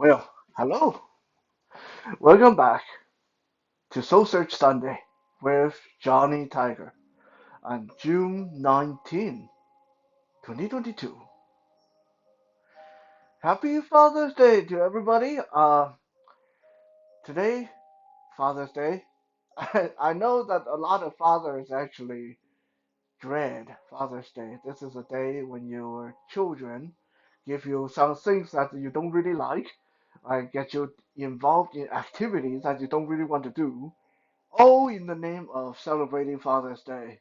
Well, hello. Welcome back to Soul Search Sunday with Johnny Tiger on June 19, 2022. Happy Father's Day to everybody. Today, Father's Day. I know that a lot of fathers actually dread Father's Day. This is a day when your children give you some things that you don't really like get you involved in activities that you don't really want to do, all in the name of celebrating Father's Day.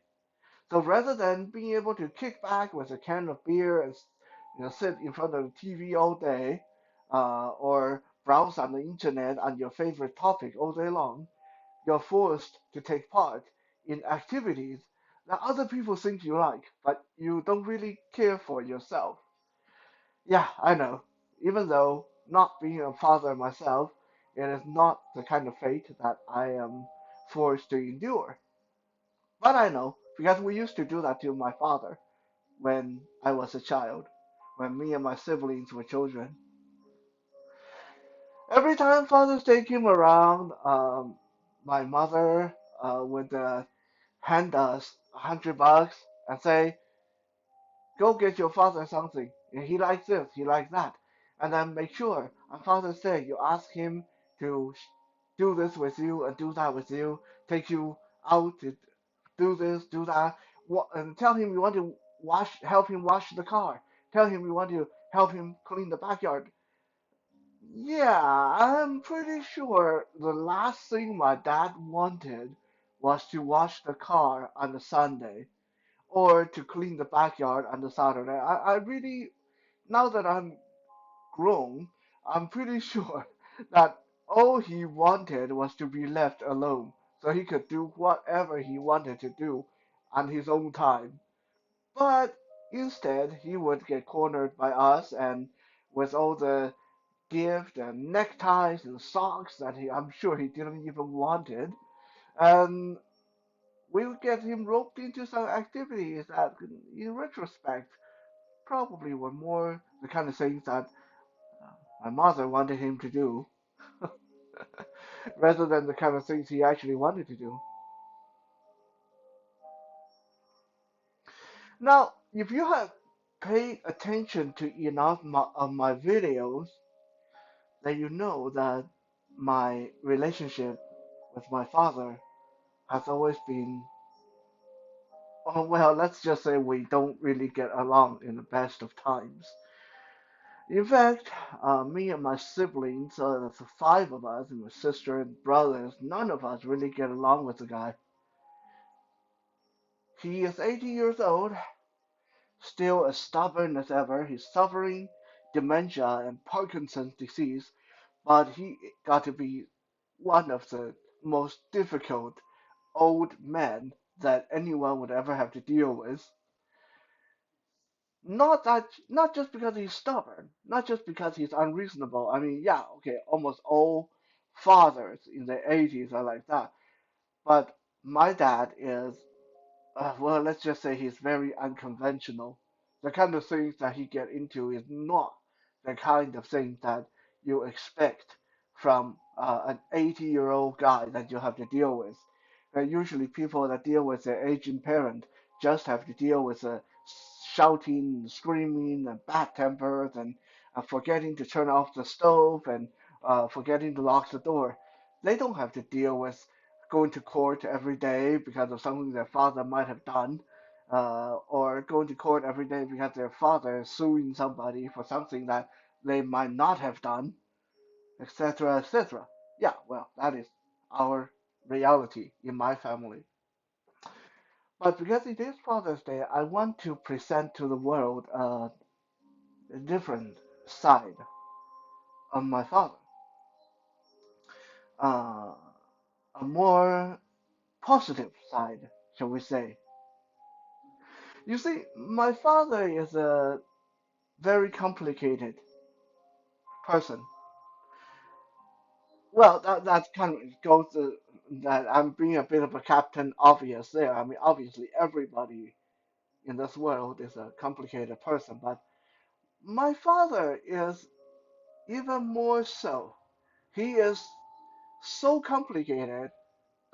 So rather than being able to kick back with a can of beer and sit in front of the TV all day, or browse on the internet on your favorite topic all day long, you're forced to take part in activities that other people think you like, but you don't really care for yourself. Yeah, I know. Even though not being a father myself, it is not the kind of fate that I am forced to endure. But I know, because we used to do that to my father when I was a child, when me and my siblings were children. Every time Father's Day came around, my mother would hand us $100 and say, "Go get your father something. He likes this, he likes that," and then make sure on Father's Day you ask him to do this with you and do that with you, take you out to do this, do that, and tell him you want to help him wash the car. Tell him you want to help him clean the backyard. Yeah, I'm pretty sure the last thing my dad wanted was to wash the car on a Sunday or to clean the backyard on the Saturday. I really, now that I'm grown, I'm pretty sure that all he wanted was to be left alone so he could do whatever he wanted to do on his own time. But instead, he would get cornered by us, and with all the gift and neckties and socks that I'm sure he didn't even wanted, and we would get him roped into some activities that, in retrospect, probably were more the kind of things that my mother wanted him to do rather than the kind of things he actually wanted to do. Now, if you have paid attention to enough of my videos, then you know that my relationship with my father has always been, oh, well, let's just say we don't really get along in the best of times. In fact, me and my siblings, there's five of us, and my sister and brothers, none of us really get along with the guy. He is 80 years old, still as stubborn as ever. He's suffering dementia and Parkinson's disease, but he got to be one of the most difficult old men that anyone would ever have to deal with. Not just because he's stubborn, not just because he's unreasonable. I mean, yeah, okay, almost all fathers in the 80s are like that. But my dad is, well, let's just say he's very unconventional. The kind of things that he get into is not the kind of thing that you expect from an 80-year-old guy that you have to deal with. Usually, people that deal with their aging parent just have to deal with shouting, screaming, and bad tempers, and forgetting to turn off the stove and forgetting to lock the door. They don't have to deal with going to court every day because of something their father might have done, or going to court every day because their father is suing somebody for something that they might not have done, etc., etc. Yeah, well, that is our reality in my family. But because it is Father's Day, I want to present to the world a different side of my father, uh, a more positive side, shall we say. You see, my father is a very complicated person. Well, that kind of goes to that I'm being a bit of a captain obvious there. I mean, obviously, everybody in this world is a complicated person, but my father is even more so, he is so complicated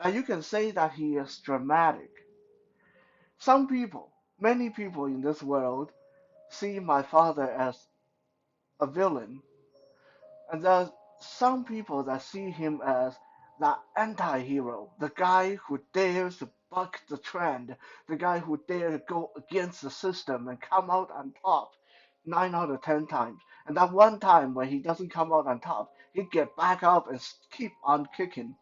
that you can say that he is dramatic. Some people, many people in this world, see my father as a villain, and there's some people that see him as the anti-hero, the guy who dares to buck the trend, the guy who dares to go against the system and come out on top 9 out of 10 times. And that one time when he doesn't come out on top, he get back up and keep on kicking.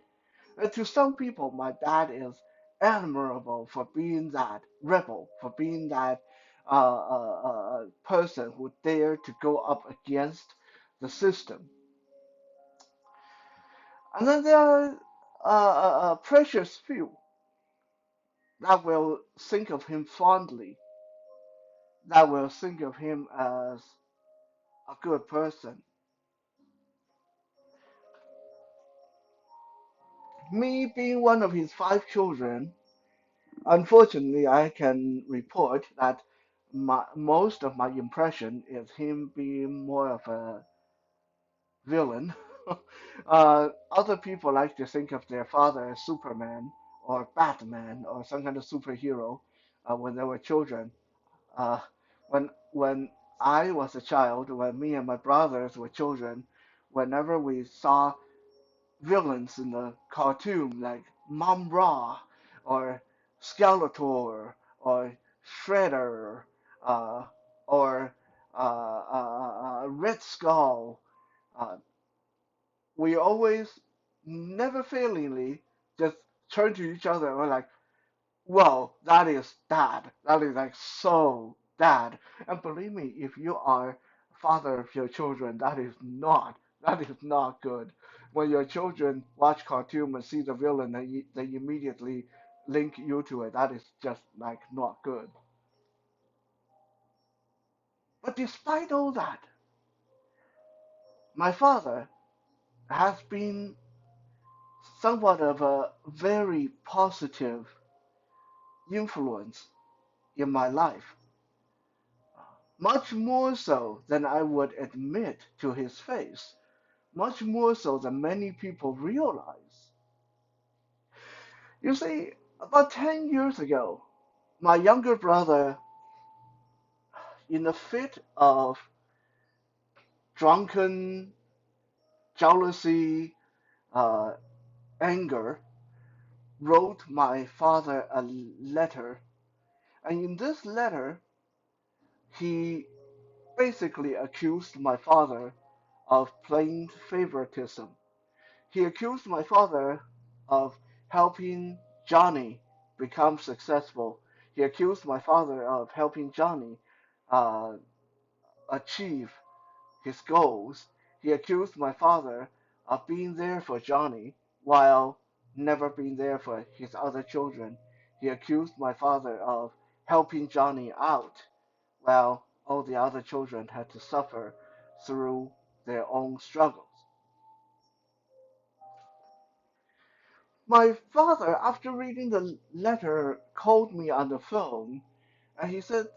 And to some people, my dad is admirable for being that rebel, for being that person who dare to go up against the system. And then there are a precious few that will think of him fondly, that will think of him as a good person. Me being one of his 5 children, unfortunately, I can report that most of my impression is him being more of a villain. Other people like to think of their father as Superman or Batman or some kind of superhero when they were children. Uh, when I was a child, when me and my brothers were children, whenever we saw villains in the cartoon like Mom Ra or Skeletor or Shredder uh, or Red Skull, uh, we always never failingly just turn to each other and we're like, "Whoa, that is dad. That is like so dad." And believe me, if you are father of your children, that is not good. When your children watch cartoon and see the villain, they immediately link you to it. That is just like not good. But despite all that, my father has been somewhat of a very positive influence in my life, much more so than I would admit to his face, much more so than many people realize. You see, about 10 years ago, my younger brother, in a fit of drunken jealousy, uh, anger, wrote my father a letter. And in this letter, he basically accused my father of plain favoritism. He accused my father of helping Johnny become successful. He accused my father of helping Johnny uh, achieve his goals. He accused my father of being there for Johnny while never being there for his other children. He accused my father of helping Johnny out while all the other children had to suffer through their own struggles. My father, after reading the letter, called me on the phone and he said,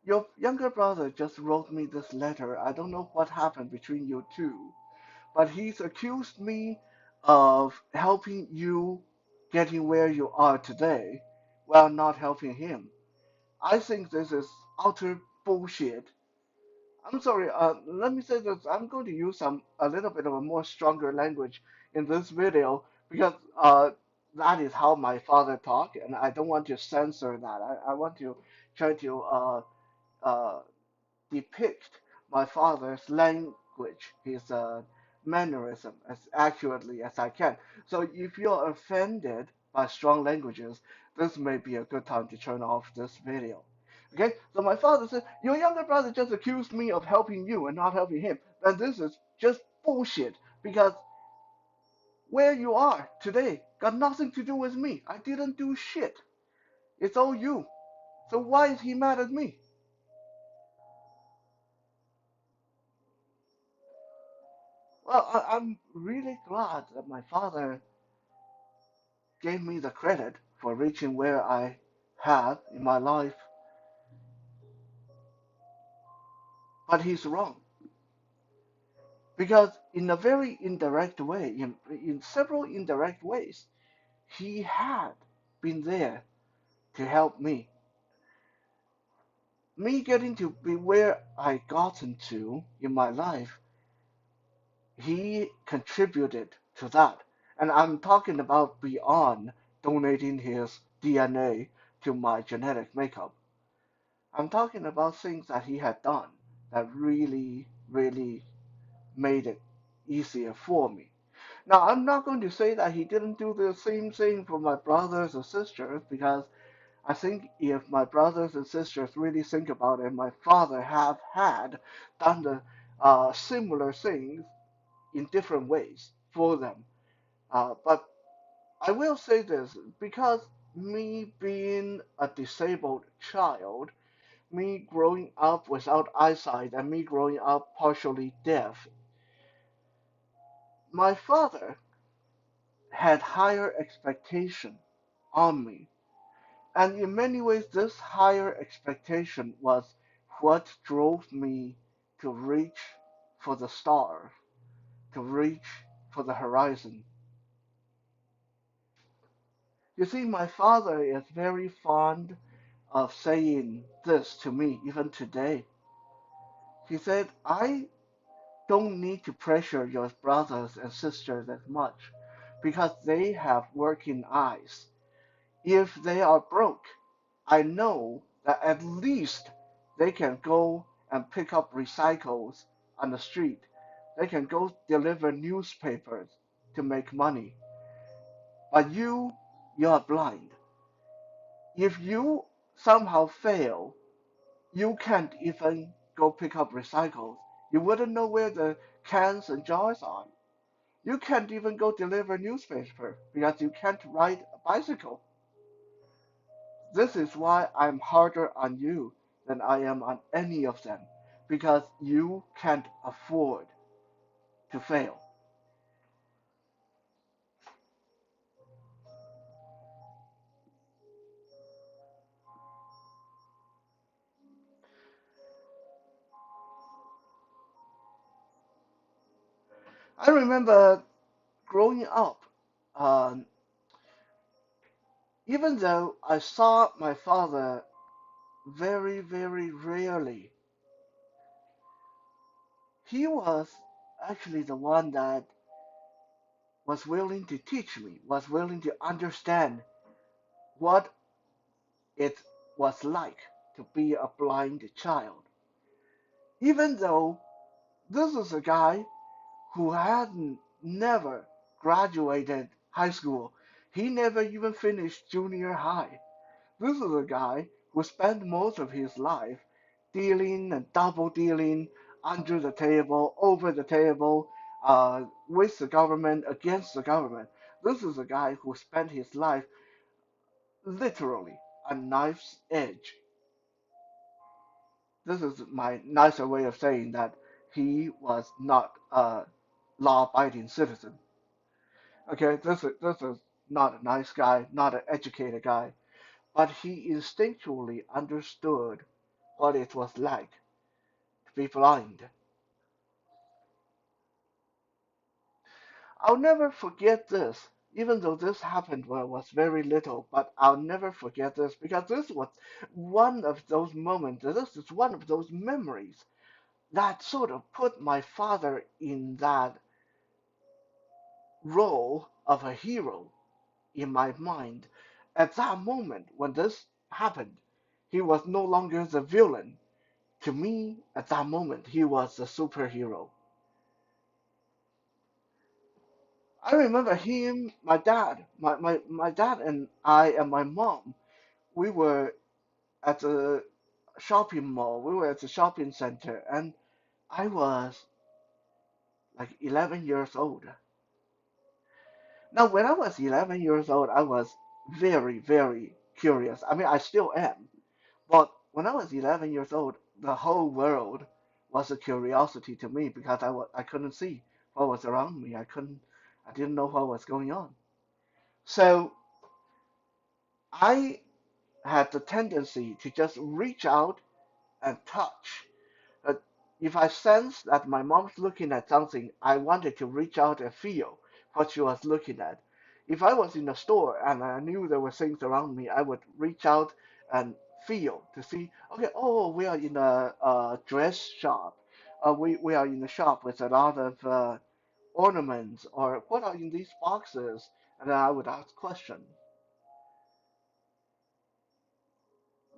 "Your younger brother just wrote me this letter. I don't know what happened between you two, but he's accused me of helping you getting where you are today while not helping him. I think this is utter bullshit." I'm sorry, let me say this. I'm going to use a little bit of a more stronger language in this video because that is how my father talked, and I don't want to censor that. I want to try to uh, depict my father's language, his mannerism, as accurately as I can. So if you're offended by strong languages, this may be a good time to turn off this video. Okay, so my father said, "Your younger brother just accused me of helping you and not helping him. And this is just bullshit because where you are today got nothing to do with me. I didn't do shit. It's all you. So why is he mad at me?" Well, I'm really glad that my father gave me the credit for reaching where I have in my life, but he's wrong. because in a very indirect way, in several indirect ways, he had been there to help me. Me getting to be where I gotten to in my life, he contributed to that. And I'm talking about beyond donating his DNA to my genetic makeup. I'm talking about things that he had done that really, really made it easier for me. Now, I'm not going to say that he didn't do the same thing for my brothers or sisters because I think if my brothers and sisters really think about it, my father have had done the similar things in different ways for them. But I will say this because me being a disabled child, me growing up without eyesight, and me growing up partially deaf, my father had higher expectation on me. And in many ways, this higher expectation was what drove me to reach for the stars, to reach for the horizon. You see, my father is very fond of saying this to me, even today. He said, I don't need to pressure your brothers and sisters as much because they have working eyes. If they are broke, I know that at least they can go and pick up recycles on the street. They can go deliver newspapers to make money. But you are blind. If you somehow fail, you can't even go pick up recycles. You wouldn't know where the cans and jars are. You can't even go deliver newspaper because you can't ride a bicycle. This is why I'm harder on you than I am on any of them, because you can't afford to fail. I remember growing up, um, even though I saw my father very, very rarely, he was actually the one that was willing to teach me, was willing to understand what it was like to be a blind child. Even though this is a guy who hadn't never graduated high school. He never even finished junior high. This is a guy who spent most of his life dealing and double dealing under the table, over the table, with the government, against the government. This is a guy who spent his life literally on knife's edge. This is my nicer way of saying that he was not a law-abiding citizen. Okay, this is not a nice guy, not an educated guy, but he instinctually understood what it was like to be blind. I'll never forget this, even though this happened when I was very little, but I'll never forget this because this was one of those moments, this is one of those memories that sort of put my father in that role of a hero in my mind. At that moment, when this happened, he was no longer the villain. To me, at that moment, he was the superhero. I remember him, my dad and I and my mom, we were at a shopping mall, we were at the shopping center, and I was like 11 years old. Now, when I was 11 years old, I was very, very curious. I mean, I still am. But when I was 11 years old, the whole world was a curiosity to me because I couldn't see what was around me. I didn't know what was going on. So I had the tendency to just reach out and touch. Uh, if I sensed that my mom's looking at something, I wanted to reach out and feel what she was looking at. If I was in a store and I knew there were things around me, I would reach out and feel to see, okay, oh, we are in a, dress shop. We are in a shop with a lot of ornaments, or what are in these boxes? And then I would ask questions.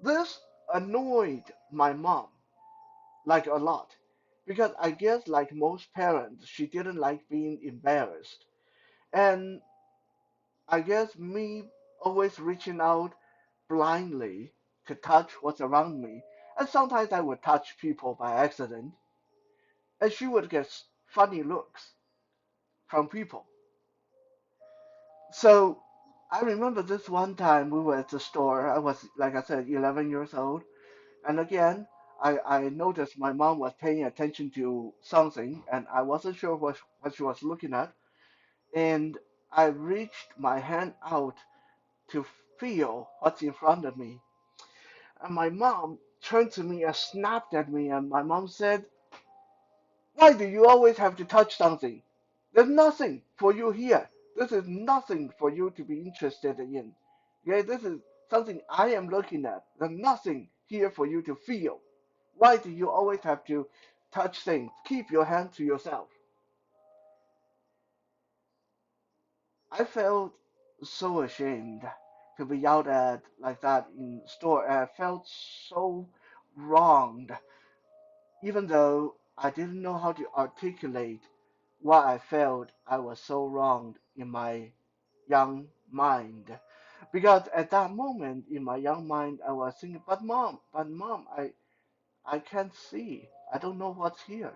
This annoyed my mom like a lot because I guess like most parents, she didn't like being embarrassed. And I guess me always reaching out blindly to touch what's around me, and sometimes I would touch people by accident, and she would get funny looks from people. So I remember this one time we were at the store. I was, like I said, 11 years old. And again, I noticed my mom was paying attention to something, and I wasn't sure what she was looking at. And I reached my hand out to feel what's in front of me. And my mom turned to me and snapped at me, and my mom said, "Why do you always have to touch something? There's nothing for you here. This is nothing for you to be interested in. Okay, this is something I am looking at. There's nothing here for you to feel. Why do you always have to touch things? Keep your hand to yourself." I felt so ashamed to be yelled at like that in store, and I felt so wronged, even though I didn't know how to articulate why I felt I was so wronged in my young mind. Because at that moment in my young mind, I was thinking, but mom, I can't see. I don't know what's here.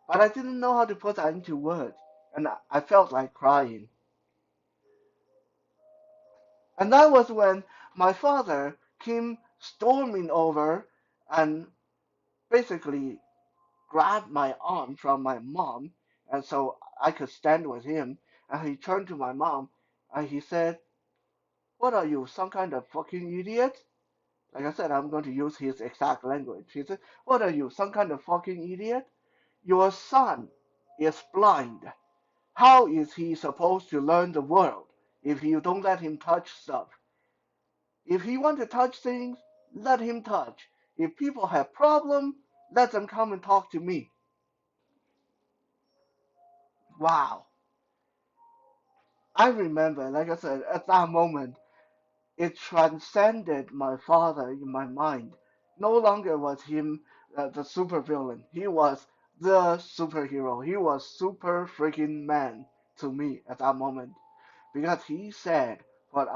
But I didn't know how to put that into words. And I felt like crying. And that was when my father came storming over and basically grabbed my arm from my mom, and so I could stand with him. And he turned to my mom and he said, "What are you, some kind of fucking idiot?" Like I said, I'm going to use his exact language. He said, "What are you, some kind of fucking idiot? Your son is blind. How is he supposed to learn the world if you don't let him touch stuff? If he wants to touch things, let him touch. If people have problems, let them come and talk to me." Wow. I remember, like I said, at that moment, it transcended my father in my mind. No longer was him the supervillain. He was the superhero. He was super freaking man to me at that moment because he said what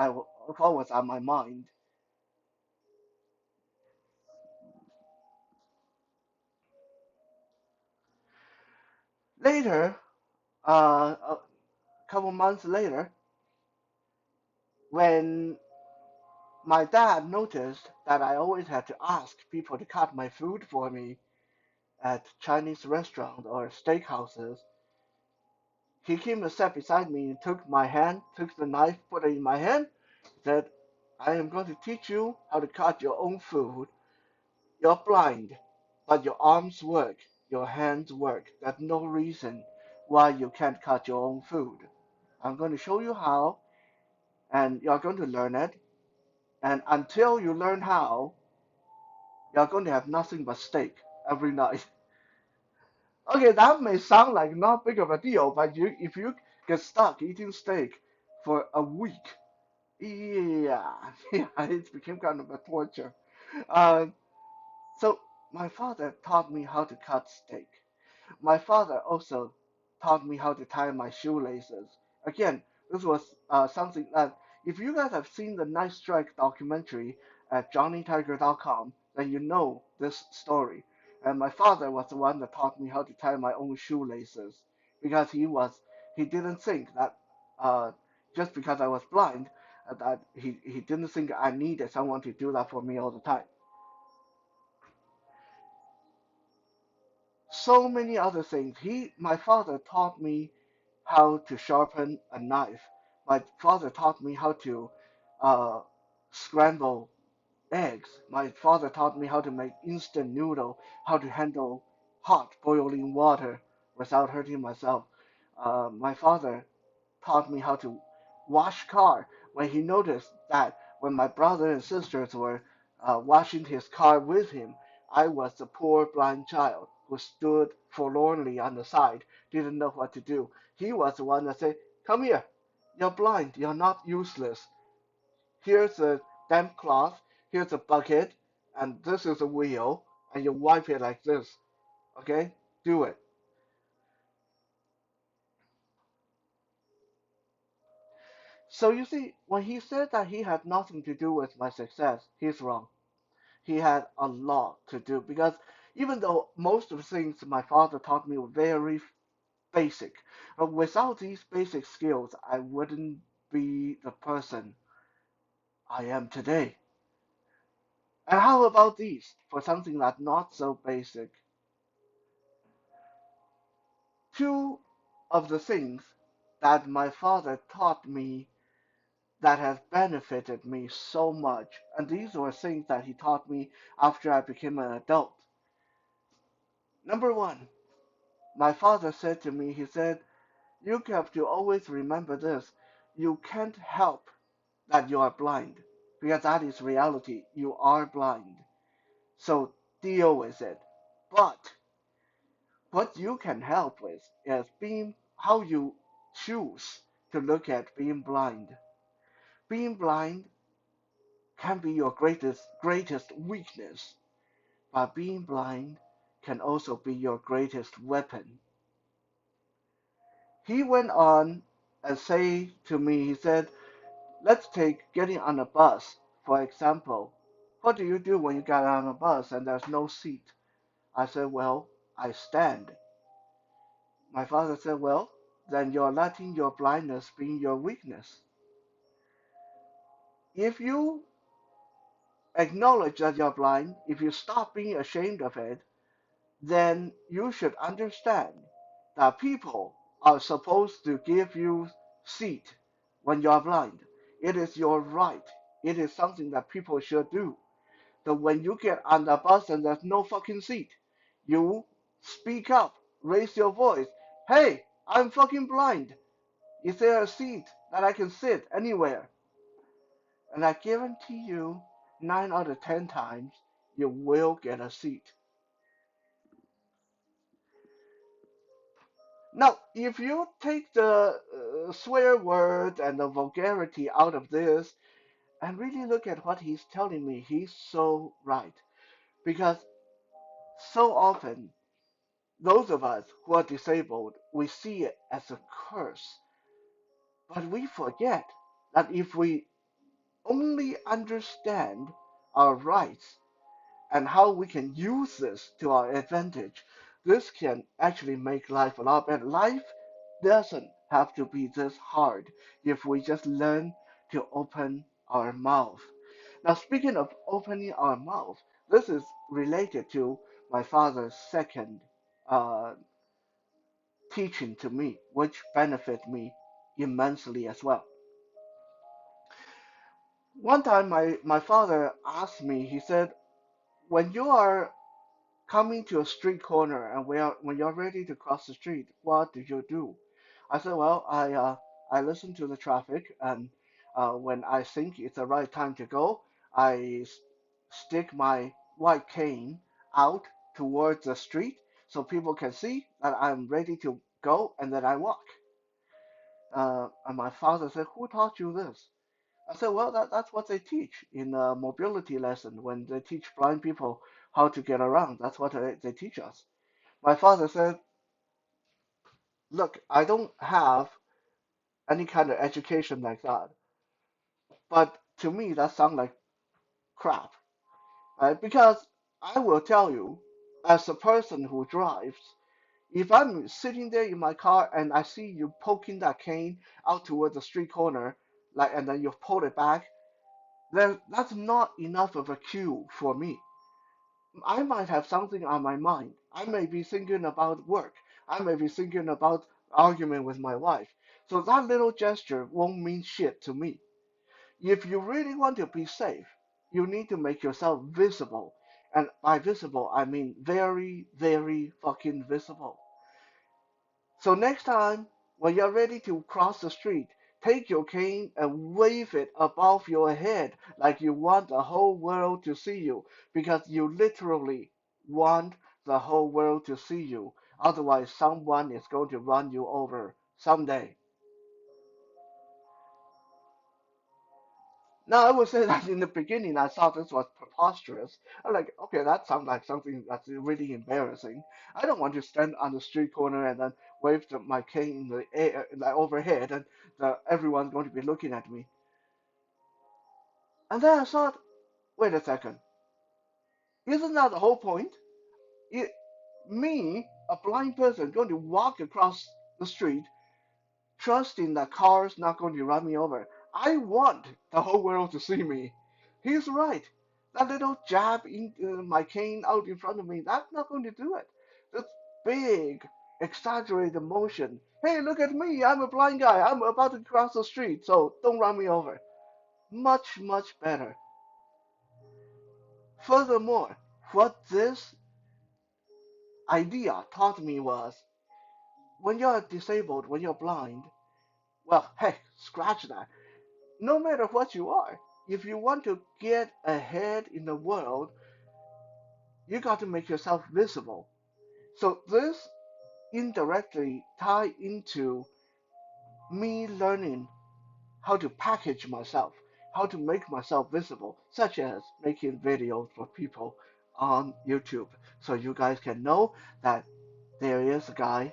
was on my mind. Later, a couple months later, when my dad noticed that I always had to ask people to cut my food for me at Chinese restaurants or steakhouses, he came and sat beside me and took my hand, took the knife, put it in my hand, said, "I am going to teach you how to cut your own food. You're blind, but your arms work, your hands work. There's no reason why you can't cut your own food. I'm going to show you how, and you're going to learn it. And until you learn how, you're going to have nothing but steak every night." Okay, that may sound like not big of a deal, but if you get stuck eating steak for a week, yeah, yeah, it became kind of a torture. Uh, so my father taught me how to cut steak. My father also taught me how to tie my shoelaces. Again, this was something that if you guys have seen the Night Strike documentary at johnnytiger.com, then you know this story. And my father was the one that taught me how to tie my own shoelaces because he didn't think that uh, just because I was blind that he didn't think I needed someone to do that for me all the time. So many other things. My father taught me how to sharpen a knife. My father taught me how to uh, scramble eggs. My father taught me how to make instant noodle, how to handle hot boiling water without hurting myself. My father taught me how to wash car when he noticed that when my brother and sisters were washing his car with him, I was the poor blind child who stood forlornly on the side, didn't know what to do. He was the one that said, "Come here, you're blind, you're not useless. Here's a damp cloth, here's a bucket, and this is a wheel, and you wipe it like this, okay? Do it." So you see, when he said that he had nothing to do with my success, he's wrong. He had a lot to do because even though most of the things my father taught me were very basic, but without these basic skills, I wouldn't be the person I am today. And how about these for something that's not so basic? Two of the things that my father taught me that have benefited me so much, and these were things that he taught me after I became an adult. Number one, my father said to me, he said, "You have to always remember this. You can't help that you are blind, because that is reality. You are blind. So deal with it. But what you can help with is being how you choose to look at being blind. Being blind can be your greatest weakness, but being blind can also be your greatest weapon." He went on and say to me, he said, "Let's take getting on a bus, for example. What do you do when you get on a bus and there's no seat?" I said, "Well, I stand." My father said, "Well, then you're letting your blindness be your weakness. If you acknowledge that you're blind, if you stop being ashamed of it, then you should understand that people are supposed to give you seat when you're blind. It is your right. It is something that people should do. So when you get on the bus and there's no fucking seat, you speak up, raise your voice. Hey, I'm fucking blind. Is there a seat that I can sit anywhere?" And I guarantee you, 9 out of 10 times, you will get a seat. Now, if you take the swear word and the vulgarity out of this and really look at what he's telling me, he's so right. Because so often, those of us who are disabled, we see it as a curse. But we forget that if we only understand our rights and how we can use this to our advantage, this can actually make life a lot better. Life doesn't have to be this hard if we just learn to open our mouth. Now, speaking of opening our mouth, this is related to my father's second uh, teaching to me, which benefit me immensely as well. One time, my father asked me, he said, "When you are coming to a street corner and when you're ready to cross the street, what do you do?" I said, "Well, I listen to the traffic, and when I think it's the right time to go, I stick my white cane out towards the street so people can see that I'm ready to go, and then I walk." And my father said, "Who taught you this?" I said, "Well, that's what they teach in a mobility lesson when they teach blind people how to get around. That's what they teach us." My father said, "Look, I don't have any kind of education like that, but to me that sounds like crap, right? Because I will tell you, as a person who drives, if I'm sitting there in my car and I see you poking that cane out towards the street corner, like, and then you pull it back, then that's not enough of a cue for me. I might have something on my mind. I may be thinking about work. I may be thinking about arguing with my wife. So that little gesture won't mean shit to me. If you really want to be safe, You need to make yourself visible. And by visible, I mean very, very fucking visible. So next time, when you're ready to cross the street, take your cane and wave it above your head like you want the whole world to see you, because you literally want the whole world to see you. Otherwise, someone is going to run you over someday. Now, I would say that in the beginning, I thought this was preposterous. I'm like, okay, that sounds like something that's really embarrassing. I don't want to stand on the street corner and then wave my cane in the air, like overhead, and everyone's going to be looking at me. And then I thought, wait a second, isn't that the whole point? It, me, a blind person, going to walk across the street trusting that car's not going to run me over. I want the whole world to see me. He's right. That little jab in my cane out in front of me, that's not going to do it. This big, exaggerated motion. Hey, look at me. I'm a blind guy. I'm about to cross the street, so don't run me over. Much, much better. Furthermore, what this idea taught me was when you're disabled, when you're blind, well, hey, scratch that. No matter what you are, if you want to get ahead in the world, you got to make yourself visible. So this indirectly tie into me learning how to package myself, how to make myself visible, such as making videos for people on YouTube. So you guys can know that there is a guy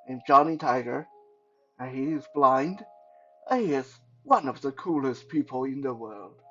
named Johnny Tiger, and he is blind, and he is one of the coolest people in the world.